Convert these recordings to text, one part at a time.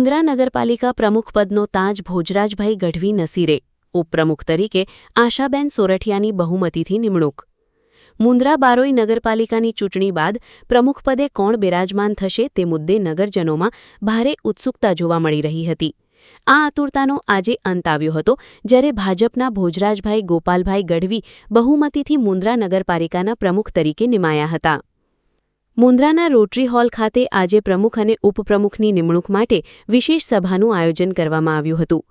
મુન્દ્રા નગરપાલિકા પ્રમુખ પદનો તાજ ભોજરાજભાઈ ગઢવી નસીરે, ઉપપ્રમુખ તરીકે આશાબેન સોરઠિયાની બહુમતીથી નિમણૂક. મુન્દ્રા બારોઈ નગરપાલિકાની ચૂંટણી બાદ પ્રમુખપદે કોણ બિરાજમાન થશે તે મુદ્દે નગરજનોમાં ભારે ઉત્સુકતા જોવા મળી રહી હતી. આ આતુરતાનો આજે અંત આવ્યો હતો, જ્યારે ભાજપના ભોજરાજભાઈ ગોપાલભાઈ ગઢવી બહુમતીથી મુન્દ્રા નગરપાલિકાના પ્રમુખ તરીકે નિમાયા હતા. મુન્દ્રાના રોટરી હોલ ખાતે આજે પ્રમુખ અને ઉપપ્રમુખની નિમણૂક માટે વિશેષ સભાનું આયોજન કરવામાં આવ્યું હતું.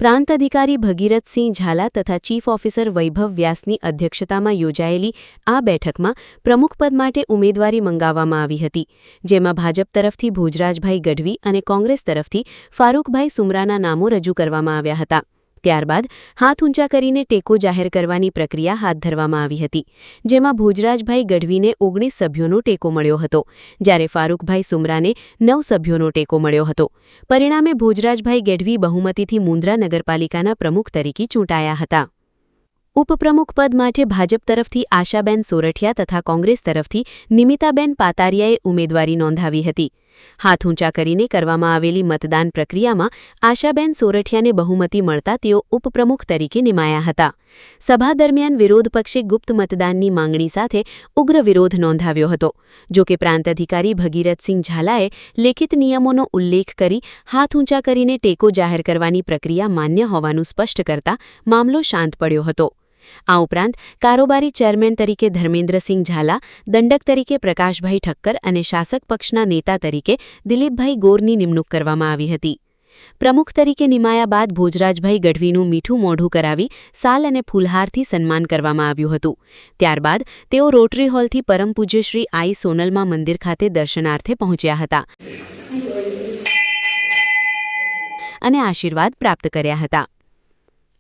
પ્રાંત અધિકારી ભગીરથસિંહ ઝાલા તથા ચીફ ઓફિસર વૈભવ વ્યાસની અધ્યક્ષતામાં યોજાયેલી આ બેઠકમાં પ્રમુખપદ માટે ઉમેદવારી મંગાવવામાં આવી હતી, જેમાં ભાજપ તરફથી ભોજરાજભાઈ ગઢવી અને કોંગ્રેસ તરફથી ફારૂકભાઈ સુમરાના નામો રજૂ કરવામાં આવ્યા હતા. ત્યારબાદ હાથ ઊંચા કરીને ટેકો જાહેર કરવાની પ્રક્રિયા હાથ ધરવામાં આવી હતી, જેમાં ભોજરાજભાઈ ગઢવીને 19 સભ્યોનો ટેકો મળ્યો હતો, જ્યારે ફારૂકભાઈ સુમરાને 9 સભ્યોનો ટેકો મળ્યો હતો. પરિણામે ભોજરાજભાઈ ગઢવી બહુમતીથી મુન્દ્રા નગરપાલિકાના પ્રમુખ તરીકે ચૂંટાયા હતા. ઉપપ્રમુખ પદ માટે ભાજપ તરફથી આશાબેન સોરઠિયા તથા કોંગ્રેસ તરફથી નિમિતાબેન પાતારિયાએ ઉમેદવારી નોંધાવી હતી. હાથ ઊંચા કરીને કરવામાં આવેલી મતદાન પ્રક્રિયામાં આશાબેન સોરઠિયાને બહુમતી મળતા તેઓ ઉપપ્રમુખ તરીકે નિમાયા હતા. સભા દરમિયાન વિરોધ પક્ષે ગુપ્ત મતદાનની માંગણી સાથે ઉગ્ર વિરોધ નોંધાવ્યો હતો. જોકે પ્રાંત અધિકારી ભગીરથસિંહ ઝાલાએ લેખિત નિયમોનો ઉલ્લેખ કરી હાથ ઊંચા કરીને ટેકો જાહેર કરવાની પ્રક્રિયા માન્ય હોવાનું સ્પષ્ટ કરતા મામલો શાંત પડ્યો હતો. આ ઉપરાંત કારોબારી ચેરમેન તરીકે ધર્મેન્દ્રસિંહ ઝાલા, દંડક તરીકે પ્રકાશભાઈ ઠક્કર અને શાસક પક્ષના નેતા તરીકે દિલીપભાઈ ગોરની નિમણૂક કરવામાં આવી હતી. પ્રમુખ તરીકે નિમાયા બાદ ભોજરાજભાઈ ગઢવીનું મીઠું મોઢું કરાવી સાલ અને ફૂલહારથી સન્માન કરવામાં આવ્યું હતું. ત્યારબાદ તેઓ રોટરી હોલથી પરમ પૂજ્ય શ્રી આઈ સોનલમાં મંદિર ખાતે દર્શનાર્થે પહોંચ્યા હતા અને આશીર્વાદ પ્રાપ્ત કર્યા હતા.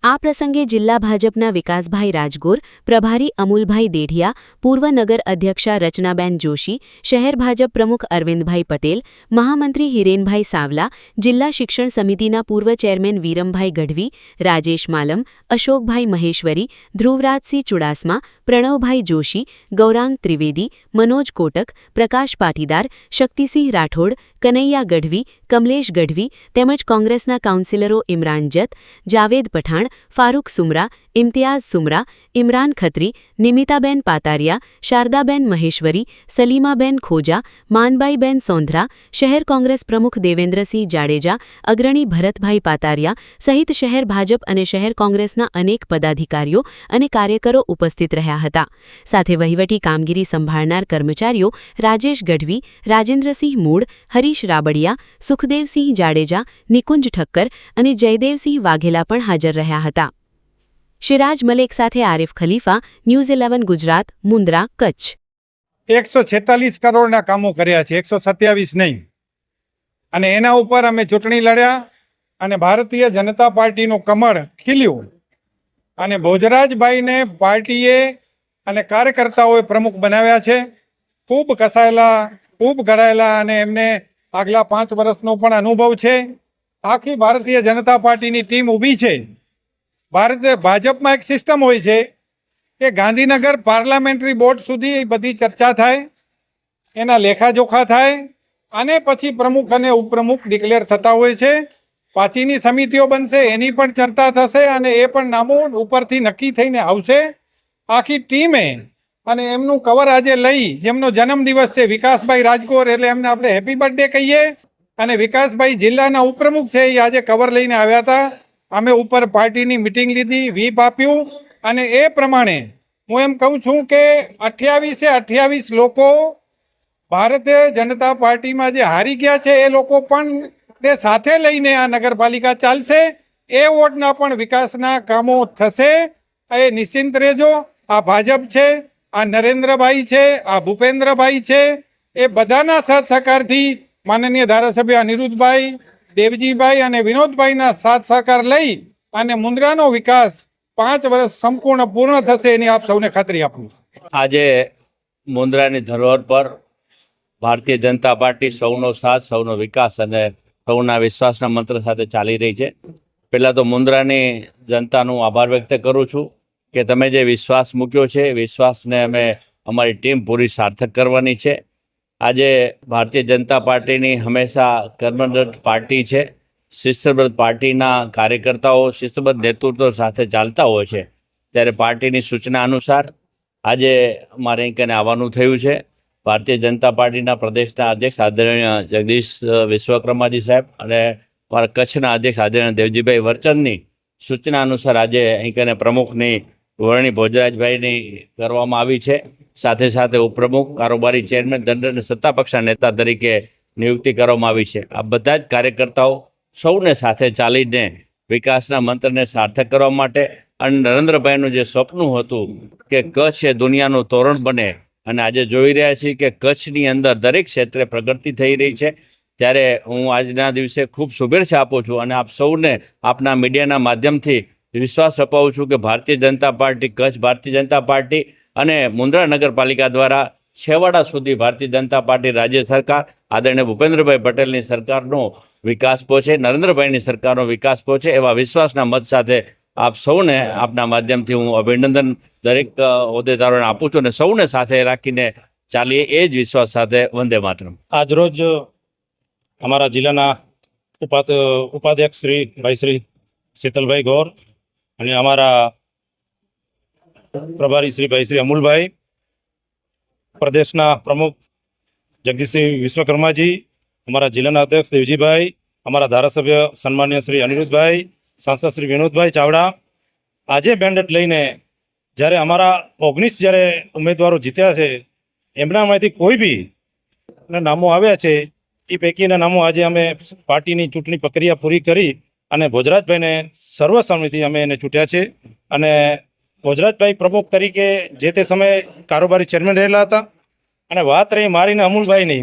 આ પ્રસંગે જિલ્લા ભાજપના વિકાસભાઈ રાજગોર, પ્રભારી અમુલભાઈ દેઢિયા, પૂર્વ નગર અધ્યક્ષા રચનાબેન જોશી, શહેર ભાજપ પ્રમુખ અરવિંદભાઈ પટેલ, મહામંત્રી હિરેનભાઈ સાવલા, જિલ્લા શિક્ષણ સમિતિના પૂર્વ ચેરમેન વીરમભાઈ ગઢવી, રાજેશ માલમ, અશોકભાઈ મહેશ્વરી, ધ્રુવરાજસિંહ ચુડાસમા, પ્રણવભાઈ જોશી, ગૌરાંગ ત્રિવેદી, મનોજ કોટક, પ્રકાશ પાટીદાર, શક્તિસિંહ રાઠોડ, કનૈયા ગઢવી, કમલેશ ગઢવી તેમજ કોંગ્રેસના કાઉન્સિલરો ઇમરાન જત, જાવેદ પઠાણ, ફારૂક સુમરા, ઇમ્તિયાઝ સુમરા, ઇમરાન ખત્રી, નિમિતાબેન પાતારિયા, શારદાબેન મહેશ્વરી, સલીમાબેન ખોજા, માનબાઈબેન સોંધરા, શહેર કોંગ્રેસ પ્રમુખ દેવેન્દ્રસિંહ જાડેજા, અગ્રણી ભરતભાઈ પાતારિયા સહિત શહેર ભાજપ અને શહેર કોંગ્રેસના અનેક પદાધિકારીઓ અને કાર્યકરો ઉપસ્થિત રહ્યા હતા. સાથે વહીવટી કામગીરી સંભાળનાર કર્મચારીઓ રાજેશ ગઢવી, રાજેન્દ્રસિંહ મૂળ, હરીશ રાબડિયા, સુખદેવસિંહ જાડેજા, નિકુંજ ઠક્કર અને જયદેવસિંહ વાઘેલા પણ હાજર રહ્યા હતા. શિરાજ મલેક સાથે આરિફ ખલીફા, ન્યૂઝ 11 ગુજરાત, મુન્દ્રા, કચ્છ. 146 કરોડના કામો કર્યા છે, 127 નહીં. અને એના ઉપર અમે ચૂંટણી લડ્યા અને ભારતીય જનતા પાર્ટીનું કમળ ખીલ્યું અને ભોજરાજભાઈને પાર્ટીએ અને કાર્યકર્તાઓએ પ્રમુખ બનાવ્યા છે. ખૂબ કસાયેલા, ખૂબ ઘડાયેલા અને એમને આગલા 5 વર્ષનો પણ અનુભવ છે. આખી ભારતીય જનતા પાર્ટીની ટીમ ઊભી છે. ભાજપમાં એક સિસ્ટમ હોય છે કે ગાંધીનગર પાર્લામેન્ટરી બોર્ડ સુધી બધી ચર્ચા થાય, એના લેખાજોખા થાય અને પછી પ્રમુખ અને ઉપપ્રમુખ ડિક્લેર થતા હોય છે. પાછીની સમિતિઓ બનશે, એની પણ ચર્ચા થશે અને એ પણ નામો ઉપરથી નક્કી થઈને આવશે. આખી ટીમે અને એમનું કવર આજે લઈ, જેમનો જન્મદિવસ છે વિકાસભાઈ રાજગોર, એટલે એમને આપણે હેપી બર્થડે કહીએ. અને વિકાસભાઈ જિલ્લાના ઉપપ્રમુખ છે, એ આજે કવર લઈને આવ્યા હતા. અમે ઉપર પાર્ટીની મિટિંગ લીધી, વ્હીપ આપ્યું અને એ પ્રમાણે હું એમ કહું છું કે 28 લોકો ભારતીય જનતા પાર્ટીમાં જે હારી ગયા છે એ લોકો પણ તે સાથે લઈને આ નગરપાલિકા ચાલશે. એ વોર્ડના પણ વિકાસના કામો થશે, એ નિશ્ચિંત રહેજો. આ ભાજપ છે, આ નરેન્દ્રભાઈ છે, આ ભૂપેન્દ્રભાઈ છે, એ બધાના સાથ સહકારથી માનનીય ધારાસભ્ય અનિરુદ્ધભાઈ, દેવજીભાઈ અને વિનોદભાઈના સાથ સહકાર લઈ અને મુન્દ્રાનો વિકાસ 5 વર્ષ સંપૂર્ણ પૂર્ણ થશે, એની આપ સૌને ખાતરી આપું છું. આજે મુન્દ્રાની ધરોહર પર ભારતીય જનતા પાર્ટી સૌનો સાથ, સૌનો વિકાસ અને સૌના વિશ્વાસના મંત્ર સાથે ચાલી રહી છે. પહેલાં તો મુન્દ્રાની જનતાનું આભાર વ્યક્ત કરું છું કે તમે જે વિશ્વાસ મૂક્યો છે, વિશ્વાસને અમે અમારી ટીમ પૂરી સાર્થક કરવાની છે. આજે ભારતીય જનતા પાર્ટીની હંમેશા કર્મરત પાર્ટી છે શિસ્તબદ્ધ પાર્ટીના કાર્યકર્તાઓ શિસ્તબદ્ધ નેતૃત્વ સાથે ચાલતા હોય છે, ત્યારે પાર્ટીની સૂચના અનુસાર આજે મારે અહીં કને આવવાનું થયું છે. ભારતીય જનતા પાર્ટીના પ્રદેશના અધ્યક્ષ આદરણીય જગદીશ વિશ્વકર્માજી સાહેબ અને મારા કચ્છના અધ્યક્ષ આદરણીય દેવજીભાઈ વરચંદની સૂચના અનુસાર આજે અહીં કને પ્રમુખની વરણી ભોજરાજભાઈની કરવામાં આવી છે. સાથે સાથે ઉપપ્રમુખ, કારોબારી ચેરમેન, દંડ અને સત્તાપક્ષના નેતા તરીકે નિયુક્તિ કરવામાં આવી છે. આ બધા જ કાર્યકર્તાઓ સૌને સાથે ચાલીને વિકાસના મંત્રને સાર્થક કરવા માટે અને નરેન્દ્રભાઈનું જે સ્વપ્ન હતું કે કચ્છ એ દુનિયાનું તોરણ બને, અને આજે જોઈ રહ્યા છીએ કે કચ્છની અંદર દરેક ક્ષેત્રે પ્રગતિ થઈ રહી છે, ત્યારે હું આજના દિવસે ખૂબ શુભેચ્છા આપું છું અને આપ સૌને આપના મીડિયાના માધ્યમથી વિશ્વાસ અપાવું છું કે ભારતીય જનતા પાર્ટી કચ્છ, ભારતીય જનતા પાર્ટી અને મુન્દ્રા નગરપાલિકા દ્વારા છેવાડા સુધી ભારતીય જનતા પાર્ટી રાજ્ય સરકાર આદરણીય ભૂપેન્દ્રભાઈ પટેલની સરકારનો વિકાસ પહોંચે, નરેન્દ્રભાઈની સરકારનો વિકાસ પહોંચે, એવા વિશ્વાસના મત સાથે આપ સૌને આપના માધ્યમથી હું અભિનંદન દરેક હોદ્દેદારોને આપું છું અને સૌને સાથે રાખીને ચાલીએ એ જ વિશ્વાસ સાથે વંદે માતરમ. આજરોજ અમારા જિલ્લાના ઉપાધ્યક્ષ શ્રી શીતલભાઈ ગૌર અને અમારા પ્રભારી શ્રી અમૂલભાઈ, પ્રદેશના પ્રમુખ જગદીશસિંહ વિશ્વકર્માજી, અમારા જિલ્લાના અધ્યક્ષ દેવજીભાઈ, અમારા ધારાસભ્ય સન્માનીય શ્રી અનિરુદ્ધભાઈ, સાંસદ શ્રી વિનોદભાઈ ચાવડા, આજે મેન્ડેટ લઈને જ્યારે અમારા 19 જ્યારે ઉમેદવારો જીત્યા છે એમનામાંથી કોઈ બી નામો આવ્યા છે એ પૈકીના નામો આજે અમે પાર્ટીની ચૂંટણી પ્રક્રિયા પૂરી કરી અને ભોજરાજભાઈને સર્વસંમતિથી અમે એને ચૂંટ્યા છે. અને ભોજરાજભાઈ પ્રમુખ તરીકે જે તે સમયે કારોબારી ચેરમેન રહેલા હતા. અને વાત રહી મારીને અમૂલભાઈની,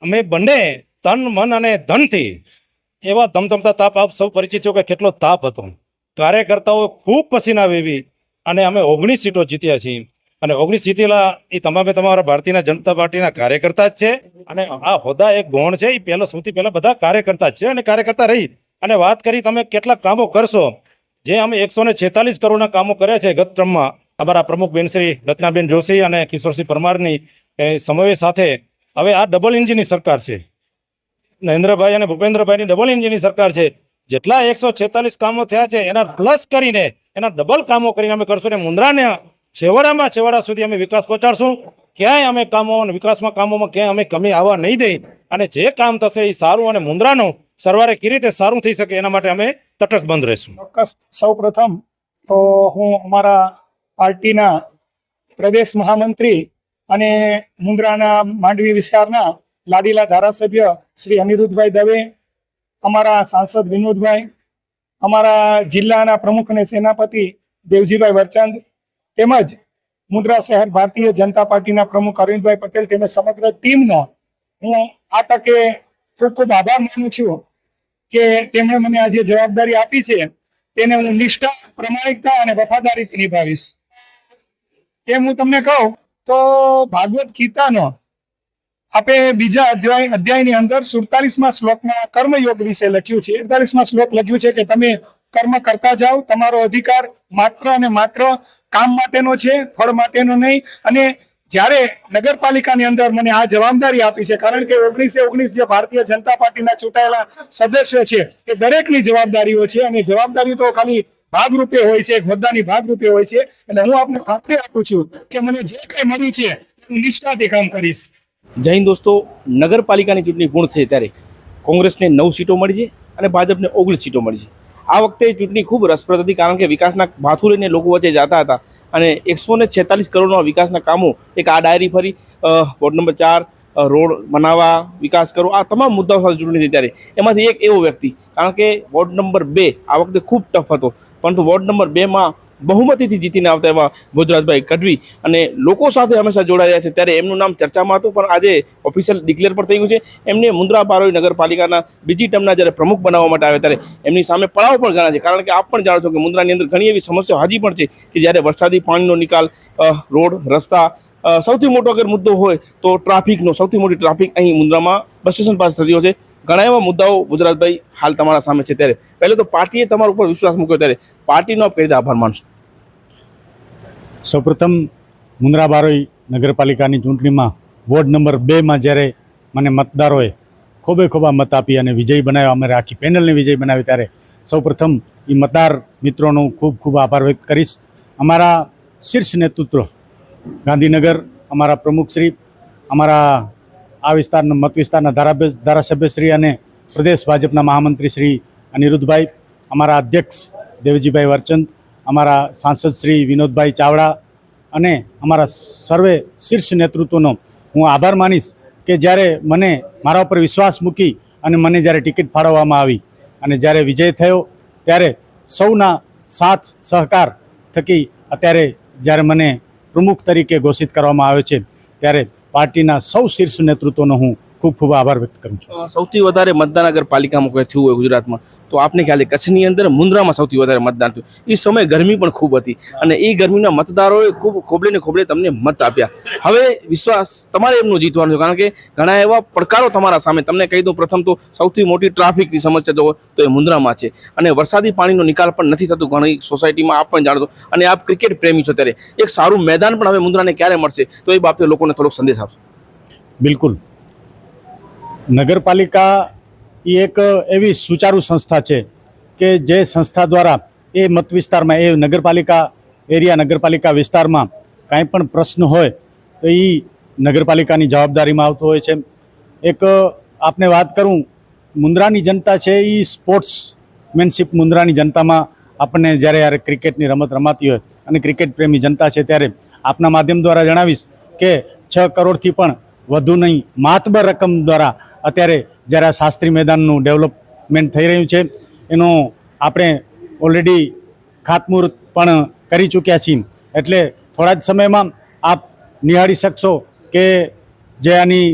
અમે બંને તન, મન અને ધનથી એવા ધમધમતા તાપ, આપ સૌ પરિચિત છો કે કેટલો તાપ હતો. કાર્યકર્તાઓ ખૂબ પસીના વેવી અને અમે 19 સીટો જીત્યા છીએ. અને 19 જીતેલા એ તમારા ભારતીય જનતા પાર્ટીના કાર્યકર્તા જ છે. અને આ હોદ્દા એક ગૌણ છે, એ સૌથી પહેલા બધા કાર્યકર્તા જ છે અને કાર્યકર્તા રહી. અને વાત કરી તમે કેટલા કામો કરશો, જે અમે 146 કરોડના કામો કર્યા છે ગત ક્રમમાં અમારા પ્રમુખ બેન શ્રી રચનાબેન જોશી અને કિશોરસિંહ પરમારની સમન્વય સાથે. હવે આ ડબલ એન્જિનની સરકાર છે, નરેન્દ્રભાઈ અને ભૂપેન્દ્રભાઈની ડબલ એન્જિનની સરકાર છે. જેટલા 146 કામો થયા છે એના પ્લસ કરીને એના ડબલ કામો કરીને અમે કરશું ને મુન્દ્રાને છેવાડા સુધી અમે વિકાસ પહોંચાડશું. ક્યાંય અમે કામોમાં ક્યાંય અમે કમી આવવા નહીં દઈ. અને જે કામ થશે એ સારું અને મુન્દ્રાનું સરવારે કેવી રીતે સારું થઈ શકે એના માટે અમે તટસ્થ બંધ રહીશું. ચોક્કસ. સૌ પ્રથમ તો હું અમારા પાર્ટીના પ્રદેશ મહામંત્રી અને મુન્દ્રાના માંડવી વિસ્તારના લાડીલા ધારાસભ્ય શ્રી અનિરુદ્ધભાઈ દવે, અમારા સાંસદ વિનોદભાઈ, અમારા જિલ્લાના પ્રમુખ અને સેનાપતિ દેવજીભાઈ વરચંદ, તેમજ મુન્દ્રા શહેર ભારતીય જનતા પાર્ટીના પ્રમુખ અરવિંદભાઈ પટેલ તેમજ સમગ્ર ટીમનો હું આ તકે ખૂબ ખૂબ આભાર માનું છું કે તેમણે મને આજે જવાબદારી આપી છે તેને હું નિષ્ઠા, પ્રમાણિકતા અને વફાદારીથી નિભાવીશ. એમ હું તમને કહું તો ભાગવત ગીતાનો આપે બીજા અધ્યાયની અંદર 47મા શ્લોકમાં કર્મયોગ વિશે લખ્યું છે. 41મા શ્લોક લખ્યું છે કે તમે કર્મ કરતા જાઓ, તમારો અધિકાર માત્ર અને માત્ર કામ માટેનો છે, ફળ માટેનો નહીં. અને જ્યારે નગરપાલિકાની અંદર મને આ જવાબદારી આપી છે, કારણ કે 19 જે ભારતીય જનતા પાર્ટીના ચૂંટાયેલા સદસ્યો છે એ દરેકની જવાબદારીઓ છે. અને જવાબદારી તો ખાલી ભાગરૂપે હોય છે, હોદ્દાની ભાગરૂપે હોય છે. એટલે હું આપને ખાતરી આપું છું કે મને જે કંઈ મળ્યું છે હું નિષ્ઠાથી કામ કરીશ. જય હિન્દ દોસ્તો, નગરપાલિકાની ચૂંટણી પૂર્ણ થઈ ત્યારે કોંગ્રેસને 9 સીટો મળી છે અને ભાજપને 19 સીટો મળી છે. આ વખતે ચૂંટણી ખૂબ રસપ્રદ હતી, કારણ કે વિકાસના ભાથું લઈને લોકો વચ્ચે જતા હતા અને 146 કરોડના વિકાસના કામો એક આ ડાયરી ફરી વોર્ડ નંબર 4 રોડ બનાવવા, વિકાસ કરો, આ તમામ મુદ્દાઓ સાથે ચૂંટણી થઈ ત્યારે એમાંથી એક એવો વ્યક્તિ, કારણ કે વોર્ડ નંબર 2 આ વખતે ખૂબ ટફ હતો, પરંતુ વોર્ડ નંબર 2માં બહુમતીથી જીતીને આવતા એવા ભોજરાજભાઈ ગઢવી અને લોકો સાથે હંમેશા જોડાયા છે, ત્યારે એમનું નામ ચર્ચામાં હતું. પણ આજે ઓફિશિયલ ડિક્લેર પણ થઈ ગયું છે. એમને મુન્દ્રા બારોઈ નગરપાલિકાના બીજી ટર્મના જ્યારે પ્રમુખ બનાવવા માટે આવ્યા ત્યારે એમની સામે પડાવ પણ ઘણા છે, કારણ કે આપ પણ જાણો છો કે મુન્દ્રાની અંદર ઘણી એવી સમસ્યાઓ હજી પણ છે કે જ્યારે વરસાદી પાણીનો નિકાલ, રોડ, રસ્તા, સૌથી મોટો અગર મુદ્દો હોય તો ટ્રાફિકનો, સૌથી મોટી ટ્રાફિક અહીં મુન્દ્રામાં બસ સ્ટેશન પાસે થતી હોય છે. ઘણા એવા મુદ્દાઓ ભોજરાજભાઈ હાલ તમારા સામે છે. ત્યારે પહેલે તો પાર્ટીએ તમારા ઉપર વિશ્વાસ મૂક્યો, ત્યારે પાર્ટીનો આપ કઈ રીતે આભાર માનશો? સૌપ્રથમ મુન્દ્રા બારોઈ નગરપાલિકાની ચૂંટણીમાં વોર્ડ નંબર 2માં જ્યારે મને મતદારોએ ખોબે ખોબા મત આપી અને વિજય બનાવ્યા, અમારે આખી પેનલને વિજય બનાવી, ત્યારે સૌપ્રથમ એ મતદાર મિત્રોનો ખૂબ ખૂબ આભાર વ્યક્ત કરીશ. અમારા શીર્ષ નેતૃત્વ ગાંધીનગર, અમારા પ્રમુખશ્રી, અમારા આ વિસ્તારના મત વિસ્તારના ધારાસભ્યશ્રી અને પ્રદેશ ભાજપના મહામંત્રી શ્રી અનિરુદ્ધભાઈ, અમારા અધ્યક્ષ દેવજીભાઈ વરચંદ, અમારા સાંસદ શ્રી વિનોદભાઈ ચાવડા અને અમારા સર્વે શીર્ષ નેતૃત્વનો હું આભાર માનીશ કે જ્યારે મને મારા ઉપર વિશ્વાસ મૂકી અને મને જ્યારે ટિકિટ ફાળવવામાં આવી અને જ્યારે વિજય થયો ત્યારે સૌના સાથ સહકાર થકી અત્યારે જ્યારે મને પ્રમુખ તરીકે ઘોષિત કરવામાં આવે છે ત્યારે પાર્ટીના સૌ શીર્ષ નેતૃત્વનો હું ખૂબ ખૂબ આભાર વ્યક્ત કરું છું. સૌથી વધારે મતદાન અગર પાલિકામાં કોઈ થયું હોય ગુજરાતમાં તો આપને ખ્યાલ છે કચ્છની અંદર મુન્દ્રામાં સૌથી વધારે મતદાન થયું. એ સમયે ગરમી પણ ખૂબ હતી અને એ ગરમીના મતદારોએ ખૂબ ખોબલે ને ખોબલે તમને મત આપ્યા. હવે વિશ્વાસ તમારે એમનું જીતવાનું છે, કારણ કે ઘણા એવા પડકારો તમારા સામે. તમને કહી દઉં, પ્રથમ તો સૌથી મોટી ટ્રાફિકની સમસ્યા તો એ મુન્દ્રામાં છે અને વરસાદી પાણીનો નિકાલ પણ નથી થતું ઘણી સોસાયટીમાં, આપ પણ જાણો છો. અને આપ ક્રિકેટ પ્રેમી છો ત્યારે એક સારું મેદાન પણ હવે મુન્દ્રાને ક્યારે મળશે, તો એ બાબતે લોકોને થોડોક સંદેશ આપશો. બિલકુલ. નગરપાલિકા એ એક એવી સુચારુ સંસ્થા છે કે જે સંસ્થા દ્વારા એ મત વિસ્તારમાં, એ નગરપાલિકા એરિયા, નગરપાલિકા વિસ્તારમાં કાંઈ પણ પ્રશ્ન હોય તો એ નગરપાલિકાની જવાબદારીમાં આવતો હોય છે. એક આપને વાત કરું, મુન્દ્રાની જનતા છે એ સ્પોર્ટ્સમેનશીપ મુન્દ્રાની જનતામાં આપણને જ્યારે ક્રિકેટની રમત રમાતી હોય અને ક્રિકેટ પ્રેમી જનતા છે ત્યારે આપના માધ્યમ દ્વારા જણાવીશ કે 6 કરોડથી પણ વધુ નહીં માતબર રકમ દ્વારા અત્યારે જ્યારે આ શાસ્ત્રી મેદાનનું ડેવલપમેન્ટ થઈ રહ્યું છે એનો આપણે ઓલરેડી ખાતમુહૂર્ત પણ કરી ચૂક્યા છીએ. એટલે થોડા જ સમયમાં આપ નિહાળી શકશો કે જે આની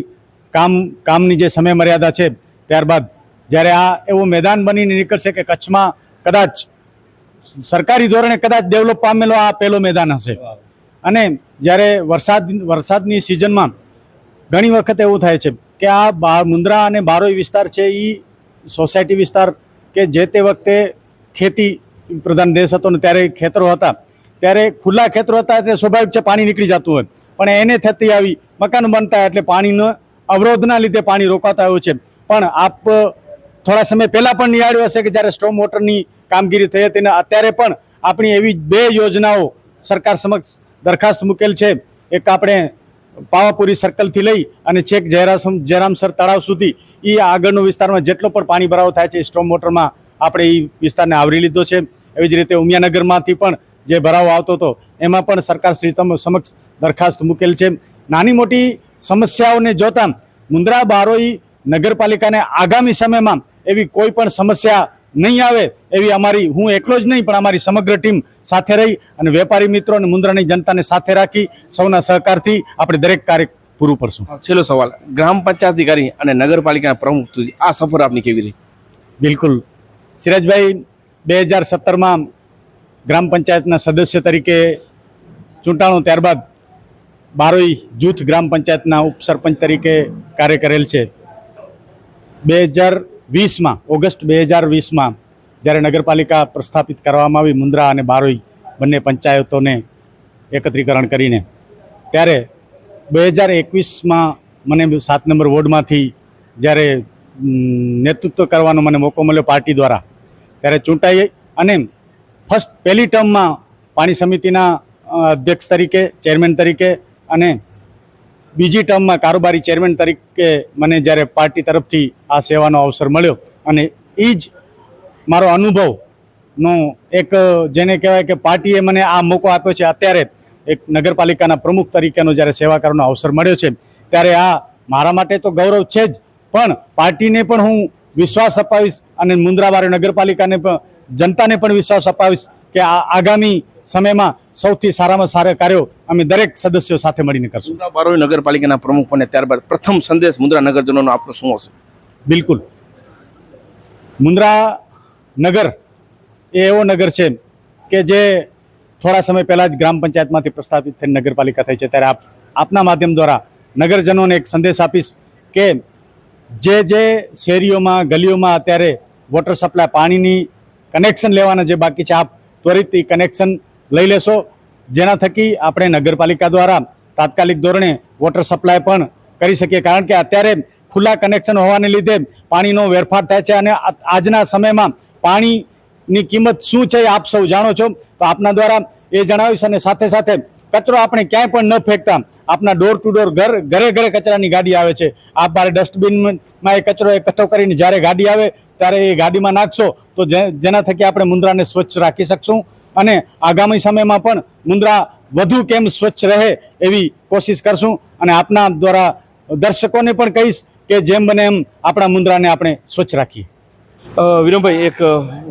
કામની જે સમય મર્યાદા છે ત્યારબાદ જ્યારે આ એવું મેદાન બનીને નીકળશે કે કચ્છમાં કદાચ સરકારી ધોરણે કદાચ ડેવલપ પામેલો આ પહેલો મેદાન હશે. અને જ્યારે વરસાદની સિઝનમાં ઘણી વખત એવું થાય છે કે આ મુન્દ્રા અને બારોઈ વિસ્તાર છે એ સોસાયટી વિસ્તાર કે જે તે વખતે ખેતી પ્રધાન દેશ હતો ને ત્યારે ખેતરો હતા, ત્યારે ખુલ્લા ખેતરો હતા એટલે સ્વાભાવિક છે પાણી નીકળી જતું હોય, પણ એને થતી આવી મકાન બનતા એટલે પાણીનો અવરોધના લીધે પાણી રોકાતા હોય છે. પણ આપ થોડા સમય પહેલાં પણ નિહાળ્યું હશે કે જ્યારે સ્ટ્રોમ વોટરની કામગીરી થઈ હતી ને અત્યારે પણ આપણી એવી 2 યોજનાઓ સરકાર સમક્ષ દરખાસ્ત મૂકેલ છે. એક આપણે પાવાપુરી સર્કલથી લઈ અને છેક જયરામસર તળાવ સુધી એ આગળનો વિસ્તારમાં જેટલો પણ પાણી ભરાવો થાય છે સ્ટ્રોમ વોટરમાં આપણે એ વિસ્તારને આવરી લીધો છે. એવી જ રીતે ઉમિયાનગરમાંથી પણ જે ભરાવો આવતો હતો એમાં પણ સરકાર શ્રી સમક્ષ દરખાસ્ત મૂકેલ છે. નાની મોટી સમસ્યાઓને જોતા મુન્દ્રા બારોઈ નગરપાલિકાને આગામી સમયમાં એવી કોઈ પણ સમસ્યા નહીં આવે એવી અમારી, હું એકલો જ નહીં પણ અમારી સમગ્ર ટીમ સાથે રહી અને વેપારી મિત્રો અને મુન્દ્રાની જનતાને સાથે રાખી સૌના સહકારથી આપણે દરેક કાર્ય પૂરું પડશું. છેલ્લો સવાલ, ગ્રામ પંચાયત અધિકારી અને નગરપાલિકાના પ્રમુખ સુધી આ સફર આપની કેવી રહી? બિલકુલ સિરાજભાઈ, 2017માં ગ્રામ પંચાયતના સદસ્ય તરીકે ચૂંટાણો, ત્યારબાદ બારોઈ જૂથ ગ્રામ પંચાયતના ઉપસરપંચ તરીકે કાર્ય કરેલ છે. 2020માં ઓગસ્ટ 2020માં જ્યારે નગરપાલિકા પ્રસ્થાપિત કરવામાં આવી મુન્દ્રા અને બારોઈ બંને પંચાયતોને એકત્રીકરણ કરીને, ત્યારે 2021માં મને 7 નંબર વોર્ડમાંથી જ્યારે નેતૃત્વ કરવાનો મને મોકો મળ્યો પાર્ટી દ્વારા, ત્યારે ચૂંટાઈ અને પહેલી ટર્મમાં પાણી સમિતિના અધ્યક્ષ તરીકે, ચેરમેન તરીકે અને બીજી ટર્મમાં કારોબારી ચેરમેન તરીકે મને જ્યારે પાર્ટી તરફથી આ સેવાનો અવસર મળ્યો અને એ જ મારો અનુભવનો એક જેને કહેવાય કે પાર્ટીએ મને આ મોકો આપ્યો છે. અત્યારે એક નગરપાલિકાના પ્રમુખ તરીકેનો જ્યારે સેવા કરવાનો અવસર મળ્યો છે ત્યારે આ મારા માટે તો ગૌરવ છે જ, પણ પાર્ટીને પણ હું વિશ્વાસ અપાવીશ અને મુન્દ્રા બારોઈ નગરપાલિકાને પણ, જનતાને પણ વિશ્વાસ અપાવીશ કે આ આગામી સમયમાં સૌથી સારામાં સારા કાર્યો અમે દરેક સદસ્યો સાથે મળીને કરશું. મુન્દ્રા બારોઈ નગરપાલિકાના પ્રમુખ બને ત્યારબાદ પ્રથમ સંદેશ મુન્દ્રા નગરજનોનો આપનો શું હશે? બિલકુલ, મુન્દ્રા નગર એ એવો નગર છે કે જે થોડા સમય પહેલાં જ ગ્રામ પંચાયતમાંથી પ્રસ્થાપિત થઈને નગરપાલિકા થઈ છે. ત્યારે આપના માધ્યમ દ્વારા નગરજનોને એક સંદેશ આપીશ કે જે શેરીઓમાં ગલીઓમાં અત્યારે વોટર સપ્લાય પાણીની કનેક્શન લેવાના જે બાકી છે, આપ ત્વરિત એ કનેક્શન લઈ લેશો, જેના થકી આપણે નગરપાલિકા દ્વારા તાત્કાલિક ધોરણે વોટર સપ્લાય પણ કરી શકીએ, કારણ કે અત્યારે ખુલ્લા કનેક્શન હોવાને લીધે પાણીનો વેરફાર થાય છે અને આજના સમયમાં પાણીની કિંમત શું છે એ આપ સૌ જાણો છો. તો આપના દ્વારા એ જણાવીશ અને સાથે સાથે કચરો આપણે ક્યાંય પણ ન ફેંકતા, આપના ડોર ટુ ડોર ઘરે ઘરે કચરાની ગાડી આવે છે, આપ બારે ડસ્ટબિનમાં એ કચરો એકઠો કરીને જ્યારે ગાડી આવે ત્યારે એ ગાડીમાં નાખશો તો જેના થકી આપણે મુન્દ્રાને સ્વચ્છ રાખી શકશું અને આગામી સમયમાં પણ મુન્દ્રા વધુ કેમ સ્વચ્છ રહે એવી કોશિશ કરશું. અને આપના દ્વારા દર્શકોને પણ કહીશ કે જેમ બને એમ આપણા મુન્દ્રાને આપણે સ્વચ્છ રાખીએ. વિરમભાઈ, એક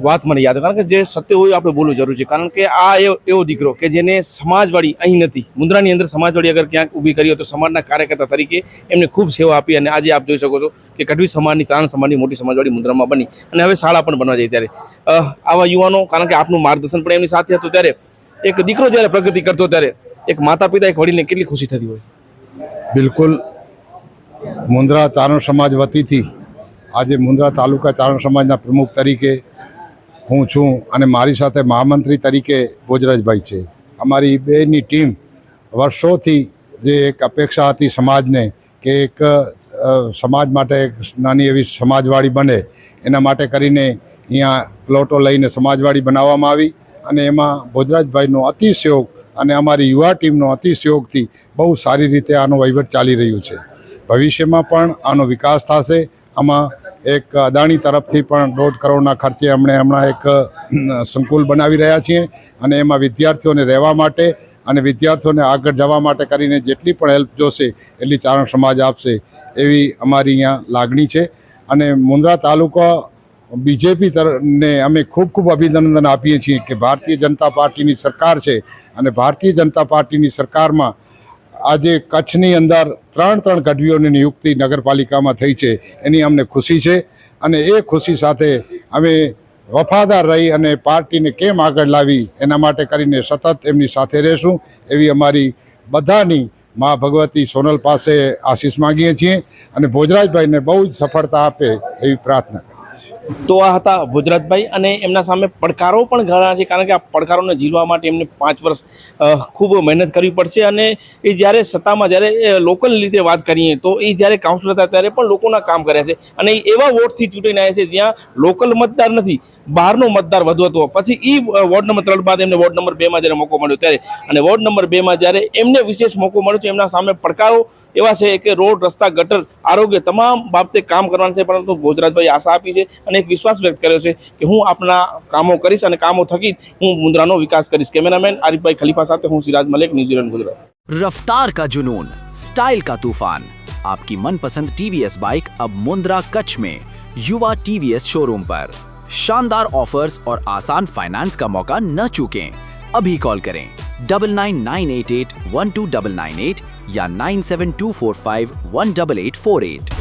વાત મને યાદ, કારણ કે જે સત્ય હોય આપણે બોલવું જરૂર છે, કારણ કે આ એવો દીકરો કે જેને સમાજવાળી અહીં નથી, મુન્દ્રાની અંદર સમાજવાળી અગર ક્યાંક ઊભી કરી હોય તો સમાજના કાર્યકર્તા તરીકે એમને ખૂબ સેવા આપી અને આજે આપ જોઈ શકો છો કે ગઢવી સમાજની, ચારણ સમાજની મોટી સમાજવાળી મુન્દ્રામાં બની અને હવે શાળા પણ બનવા જાય. ત્યારે આવા યુવાનો, કારણ કે આપનું માર્ગદર્શન પણ એમની સાથે હતું, ત્યારે એક દીકરો જ્યારે પ્રગતિ કરતો ત્યારે એક માતા પિતા, એક વડીલને કેટલી ખુશી થતી હોય. બિલકુલ. મુન્દ્રા ચારણ સમાજ વતીથી આજે મુન્દ્રા તાલુકા ચારણ સમાજના પ્રમુખ તરીકે હું છું અને મારી સાથે મહામંત્રી તરીકે ભોજરાજભાઈ છે. અમારી બેની ટીમ વર્ષોથી જે એક અપેક્ષા હતી સમાજને કે એક સમાજ માટે એક નાની એવી સમાજવાડી બને, એના માટે કરીને અહીંયા પ્લોટો લઈને સમાજવાડી બનાવવામાં આવી અને એમાં ભોજરાજભાઈનો અતિશયોગ અને અમારી યુવા ટીમનો અતિશયોગથી બહુ સારી રીતે આનો વહીવટ ચાલી રહ્યું છે. ભવિષ્યમાં પણ આનો વિકાસ થશે. આમાં એક અદાણી તરફથી પણ 1.5 કરોડના ખર્ચે હમણાં એક સંકુલ બનાવી રહ્યા છીએ અને એમાં વિદ્યાર્થીઓને રહેવા માટે અને વિદ્યાર્થીઓને આગળ જવા માટે કરીને જેટલી પણ હેલ્પ જોશે એટલી ચારણ સમાજ આપશે એવી અમારી અહીંયા લાગણી છે. અને મુન્દ્રા તાલુકા બીજેપી ને અમે ખૂબ ખૂબ અભિનંદન આપીએ છીએ કે ભારતીય જનતા પાર્ટીની સરકાર છે અને ભારતીય જનતા પાર્ટીની સરકારમાં આજે કચ્છની અંદર 3 ગઢવીઓની નિયુક્તિ નગરપાલિકામાં થઈ છે, એની અમને ખુશી છે અને એ ખુશી સાથે અમે વફાદાર રહી અને પાર્ટીને કેમ આગળ લાવી એના માટે કરીને સતત એમની સાથે રહેશું એવી અમારી બધાની મા ભગવતી સોનલ પાસે આશીષ માગીએ છીએ અને ભોજરાજભાઈને બહુ જ સફળતા આપે એવી પ્રાર્થના કરીએ. તો આ હતા ભોજરાજભાઈ અને એમના સામે પડકારો પણ ઘણા છે, કારણ કે આ પડકારોને ઝીલવા માટે એમને 5 વર્ષ ખૂબ મહેનત કરવી પડશે. અને એ જ્યારે સત્તામાં, જ્યારે લોકલ રીતે વાત કરીએ તો એ જ્યારે કાઉન્સિલર હતા ત્યારે પણ લોકોના કામ કર્યા છે અને એવા વોટથી ચૂંટીને આવ્યા છે જ્યાં લોકલ મતદાર નથી, બહારનો મતદાર વધુ હતો. પછી એ વોર્ડ નંબર 3 બાદ એમને વોર્ડ નંબર 2માં જ્યારે મોકો મળ્યો ત્યારે, અને વોર્ડ નંબર 2માં જ્યારે એમને વિશેષ મોકો મળ્યો છે, એમના સામે પડકારો એવા છે કે રોડ, રસ્તા, ગટર, આરોગ્ય તમામ બાબતે કામ કરવાનું છે. પરંતુ ભોજરાજભાઈ આશા આપી છે અને એક વિશ્વાસ વ્યક્ત કર્યો છે કે હું આપના કામો કરીશ અને કામો થકી હું મુન્દ્રાનો વિકાસ કરીશ. કેમેરામેન આરિફભાઈ ખલીફા સાથે હું સિરાજ મલિક, ન્यूजीलैंड, गुजरात. रफ्तार का जुनून, स्टाइल का तूफान, आपकी मनपसंद टीवीएस बाइक अब मुंद्रा कच्छ में युवा टीवीएस शोरूम पर. शानदार ऑफर्स और आसान फाइनेंस का मौका न चूकें. अभी कॉल करें 9998812998 या 9724518848.